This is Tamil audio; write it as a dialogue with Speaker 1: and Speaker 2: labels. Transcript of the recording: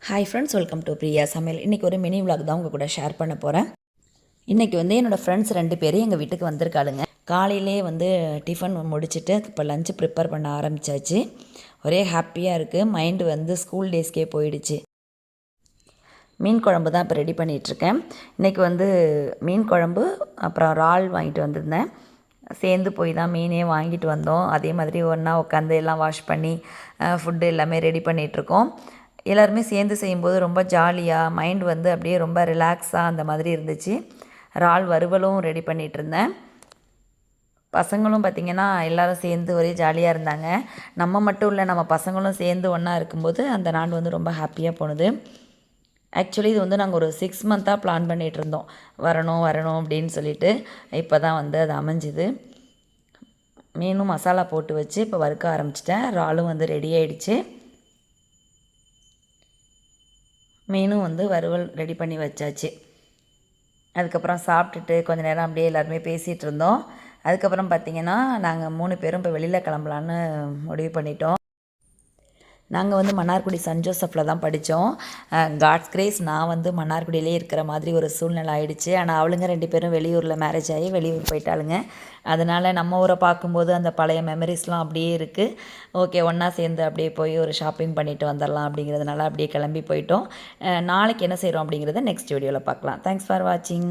Speaker 1: Hi friends, welcome to Priya சமையல். இன்றைக்கி ஒரு மினி விலாக் தான் உங்கள் கூட ஷேர் பண்ண போகிறேன். இன்றைக்கி என்னோடய ஃப்ரெண்ட்ஸ் 2 பேரும் எங்கள் வீட்டுக்கு வந்திருக்காளுங்க. காலையிலே டிஃபன் முடிச்சுட்டு இப்போ லஞ்சு ப்ரிப்பேர் பண்ண ஆரம்பித்தாச்சு. ஒரே ஹாப்பியாக இருக்குது. மைண்டு ஸ்கூல் டேஸ்க்கே போயிடுச்சு. மீன் குழம்பு தான் இப்போ ரெடி பண்ணிகிட்ருக்கேன். இன்றைக்கி மீன் குழம்பு அப்புறம் இறால் வாங்கிட்டு வந்திருந்தேன். சேர்ந்து போய் தான் மீனே வாங்கிட்டு வந்தோம். அதே மாதிரி ஒன்றா உட்காந்து எல்லாம் வாஷ் பண்ணி ஃபுட்டு எல்லாமே ரெடி பண்ணிகிட்ருக்கோம். எல்லாருமே சேர்ந்து செய்யும்போது ரொம்ப ஜாலியாக மைண்ட் அப்படியே ரொம்ப ரிலாக்ஸாக அந்த மாதிரி இருந்துச்சு. இறால் வறுவலும் ரெடி பண்ணிகிட்ருந்தேன். பசங்களும் பார்த்திங்கன்னா எல்லோரும் சேர்ந்து ஒரே ஜாலியாக இருந்தாங்க. நம்ம மட்டும் இல்லை, நம்ம பசங்களும் சேர்ந்து ஒன்றா இருக்கும்போது அந்த நாள் ரொம்ப ஹாப்பியாக போனது. ஆக்சுவலி இது நாங்கள் ஒரு 6 மந்த்தாக பிளான் பண்ணிகிட்டு இருந்தோம். வரணும் அப்படின்னு சொல்லிட்டு. இப்போ தான் அது அமைஞ்சுது. மீனும் மசாலா போட்டு வச்சு இப்போ வறுக்க ஆரம்பிச்சிட்டேன். இறாலும் ரெடி ஆகிடுச்சு. மீனும் வறுவல் ரெடி பண்ணி வச்சாச்சு. அதுக்கப்புறம் சாப்பிட்டுட்டு கொஞ்சம் நேரம் அப்படியே எல்லாருமே பேசிகிட்டு இருந்தோம். அதுக்கப்புறம் பார்த்திங்கன்னா நாங்கள் 3 பேரும் இப்போ வெளியில் கிளம்பலான்னு முடிவு பண்ணிட்டோம். நாங்கள் மன்னார்குடி சென்ட் ஜோசஃபில் தான் படித்தோம். காட்ஸ் கிரேஸ் நான் மன்னார்குடியிலே இருக்கிற மாதிரி ஒரு சூழ்நிலை ஆகிடுச்சு. ஆனால் அவளுங்க 2 பேரும் வெளியூரில் மேரேஜ் ஆகி வெளியூர் போயிட்டாளுங்க. அதனால் நம்ம ஊரை பார்க்கும்போது அந்த பழைய மெமரிஸ்லாம் அப்படியே இருக்குது. ஓகே, ஒன்றா சேர்ந்து அப்படியே போய் ஒரு ஷாப்பிங் பண்ணிவிட்டு வந்துடலாம் அப்படிங்கிறதுனால அப்படியே கிளம்பி போயிட்டோம். நாளைக்கு என்ன செய்கிறோம் அப்படிங்கிறத நெக்ஸ்ட் வீடியோவில் பார்க்கலாம். தேங்க்ஸ் ஃபார் வாட்சிங்.